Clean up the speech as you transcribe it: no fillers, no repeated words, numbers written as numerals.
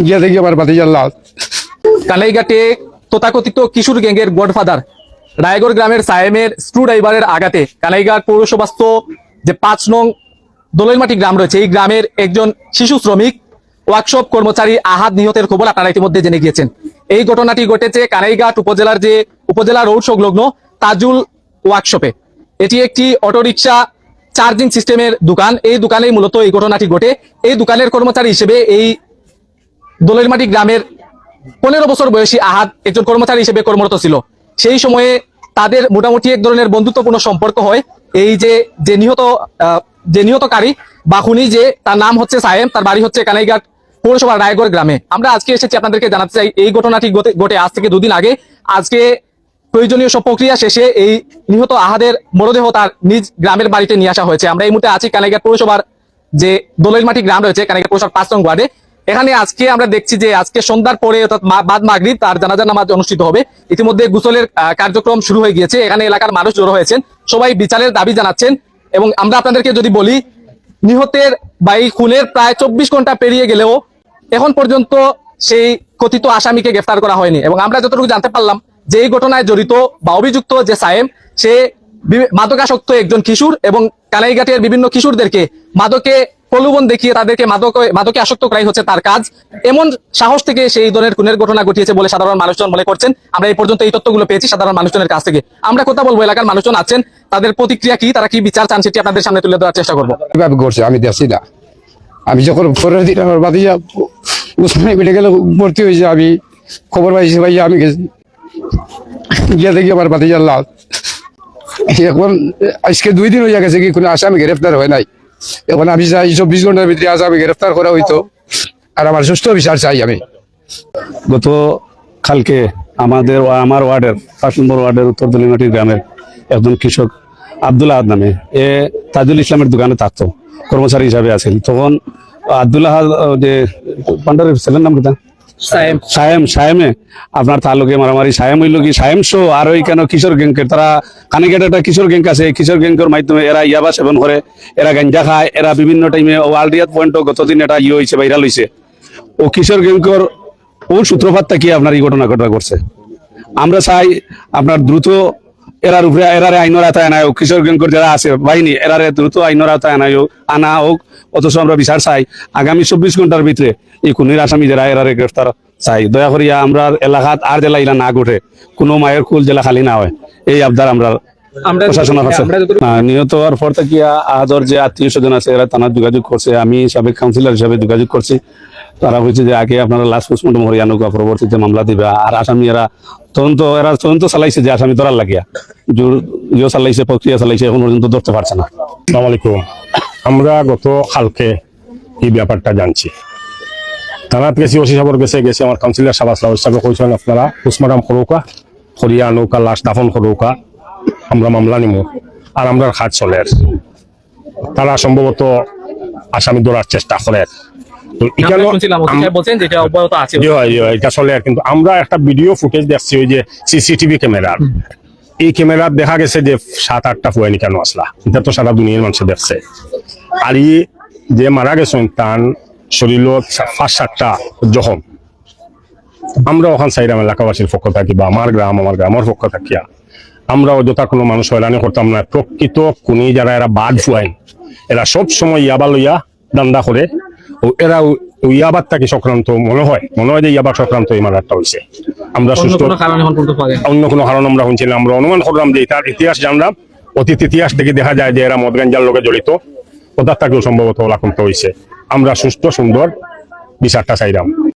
গিয়ে দেখি আমার ভাতিজার লাশ। কানাইঘাটে তথাকথিত কিশোর গ্যাংয়ের গডফাদার রায়গড় গ্রামের সায়েমের স্ক্রু ড্রাইভারের আঘাতে কানাইঘাট পৌরসভাস্থ যে 5 নং দোলাইমাটি গ্রাম রয়েছে, এই গ্রামের একজন শিশু শ্রমিক ওয়ার্কশপ কর্মচারী আহাদ নিহতের খবর আপনারা ইতিমধ্যে জেনে গিয়েছেন। এই ঘটনাটি ঘটেছে কানাইঘাট উপজেলা রোড সংলগ্ন তাজুল ওয়ার্কশপে। এটি একটি অটোরিকশা চার্জিং সিস্টেমের দোকান। এই দোকানেই মূলত এই ঘটনাটি ঘটে। এই দোকানের কর্মচারী হিসেবে এই দোলাইমাটি গ্রামের 15 বছর বয়সী আহাদ একজন কর্মচারী হিসেবে কর্মরত ছিল। সেই সময়ে তাদের মোটামুটি এক ধরনের বন্ধুত্বপূর্ণ সম্পর্ক হয়। এই যে নিহতকারী বা খুনি, যে তার নাম হচ্ছে সায়েম, তার বাড়ি হচ্ছে কানাইঘাট পৌরসভার রায়গড় গ্রামে। আমরা আজকে এসেছি আপনাদেরকে জানাতে চাই, এই ঘটনাটি ঘটে আজ থেকে 2 দিন আগে। আজকে প্রয়োজনীয় সব প্রক্রিয়া শেষে এই নিহত আহাদের মরদেহ তার নিজ গ্রামের বাড়িতে নিয়ে আসা হয়েছে। আমরা এই মুহূর্তে আছি কানাইঘাট পৌরসভার যে দোলাইমাটি গ্রাম রয়েছে, কানাইঘাট পৌরসভার 5 নং ওয়ার্ডে। এখানে আজকে আমরা দেখছি যে আজকে সন্ধ্যার পরে অর্থাৎ বাদ মাগরিব তার জানাজা নামাজ অনুষ্ঠিত হবে। ইতিমধ্যে গোসলের কার্যক্রম শুরু হয়ে গিয়েছে। এখানে এলাকার মানুষ জড়ো হয়েছেন, সবাই বিচারের দাবি জানাচ্ছেন। এবং আমরা আপনাদেরকে যদি বলি, নিহতের বা এই খুনের প্রায় 24 ঘন্টা পেরিয়ে গেলেও এখন পর্যন্ত সেই কথিত আসামিকে গ্রেফতার করা হয়নি। এবং আমরা যতটুকু জানতে পারলাম যে এই ঘটনায় জড়িত বা অভিযুক্ত যে সায়েম, সে মাদকাসক্ত একজন কিশোর এবং কানাইঘাটের বিভিন্ন কিশোরদেরকে মাদকে প্রলোভন দেখিয়ে তাদেরকে মাদকে আসক্ত করাই হচ্ছে তার কাজ। এমন সাহস থেকে সেই ধরনের খুনের ঘটনা ঘটিয়েছে বলে সাধারণ মানুষজন মনে করছেন। আমরা এই পর্যন্ত এই তথ্যগুলো পেয়েছি সাধারণ মানুষজনের কাছ থেকে। আমরা কথা বলবো, এলাকার মানুষজন আছেন, তাদের প্রতিক্রিয়া কি, তারা কি বিচার চান, সেটি আপনাদের সামনে তুলে ধরার চেষ্টা করবো। কিভাবে করছে আমি দেখছি না। আমি যখন পরের দিন আমার ভাতিজা উসমানী মেডিকেলে ভর্তি হয়েছে, আমি খবর পাইছি, ভাই আমি গেছি, গিয়ে দেখি আমার ভাতিজার লাশ। এখন আজকে 2 দিন হয়ে গেছে কি কোনো আসামি গ্রেফতার হয় নাই। এখন আমি চাই 24 ঘন্টার ভিতরে আসামি গ্রেফতার করা হইতো, আর আমার সুস্থ বিচার চাই আমি। গত কালকে আমার ওয়ার্ডের 5 নম্বর ওয়ার্ডের উত্তর দলিমাটি গ্রামের একজন কৃষক আব্দুল আহাদ নামে তাজুল ইসলামের দোকানে থাকতো, কর্মচারী হিসাবে আছেন। তখন আব্দুল আহাদ যে পান্ডারের ছেলের নাম কিতা সায়েমে আপনার তালুকে মারামারি। সায়েম হইল কি সায়েম শো আর ওই কেন কিশোর গ্যাংকের, তারা কানাইঘাটে একটা কিশোর গ্যাং আছে। কিশোর গ্যাংকের মাধ্যমে এরা ইয়াবা সেবন করে, এরা গাঞ্জা খায়, এরা বিভিন্ন টাইমে ওয়ালরিয়াত পয়েন্টও গতদিন এটা হয়েছে, ভাইরাল হয়েছে। ও কিশোর গ্যাংকের ও সূত্রপাতটা কি আপনার এই ঘটনা করছে। আমরা চাই আপনার দ্রুত এরার উপরে এরারে আইনের আওতায় আনা হোক। কিশোর গ্যাংকের যারা আছে বাহিনী, এরারে দ্রুত আইনের আওতায় আনা হোক। অথচ আমরা বিচার চাই আগামী 24 ঘন্টার ভিতরে এই খুনির আসামি যারা এরারে গ্রেফতার চাই। দয়া করিয়া আমরা এলাকাত আর জেলা ইলা না ঘটে, কোনো মায়ের কুল জেলা খালি না হয়, এই আবদার আমরা প্রশাসনের কাছে। নিহত হওয়ার পর থেকে আহাদর যে আত্মীয় স্বজন আছে এরা থানার যোগাযোগ করছে, আমি সাবেক কাউন্সিলর হিসাবে যোগাযোগ করছি। তারা হয়েছে যে আগে আপনারা লাস্ট পোস্টমর্টম হরিয়া নৌকা, পরবর্তীতে মামলা দিবে। আর আসামি এরা তদন্ত চালাইছে, যে আসামি ধরার লাগিয়া চালাইছে, প্রক্রিয়া চালাইছে, এখন পর্যন্ত ধরতে পারছে না। আসসালামু আলাইকুম। আমরা গত কালকে এই ব্যাপারটা জানছি, থানাত গেছি, ওসি সাহেবের গেছে আমার কাউন্সিলর সাহেব কইছেন আপনারা পোস্টমর্টম করুকা, হরিয়া নৌকা লাশ দাফন করুকা, আমরা মামলা নিমু আর আমরা কাজ চলে। তারা সম্ভবত আসামি ধরার চেষ্টা করে। এটা চলে, কিন্তু আমরা একটা ভিডিও ফুটেজ দেখছি, ওই যে সিসিটিভি ক্যামেরার, এই ক্যামেরা দেখা গেছে যে 7-8টা ফুয়ানি কেন আসলা, এটা তো সারা দুনিয়ার মানুষ দেখছে। আর ই যে মারা গেছেন তার শরীর 5-7টা জখম। আমরা ওখান সাইডাম এলাকাবাসীর পক্ষ থাকি বা আমার গ্রামের পক্ষ থাকিয়া আমরা অযথা কোনো মানুষ হয়রানি করতাম না। প্রকৃত খুনি যারা এরা বাদ ফুয়াইন, এরা সব সময় ইয়াবা লইয়া দান্দা করে। এরা ইয়াবার থেকে সংক্রান্ত মনে হয় যে ইয়াবার সংক্রান্ত এই মার্ডারটা হয়েছে। আমরা সুস্থ অন্য কোনো কারণ আমরা শুনছিলাম, আমরা অনুমান করলাম যে তার ইতিহাস জানলাম, অতীত ইতিহাস থেকে দেখা যায় যে এরা মদ গাঞ্জার লোকে জড়িত, ওটার থেকেও সম্ভবত ওলাকুন্ত হয়েছে। আমরা সুস্থ সুন্দর বিচারটা চাইলাম।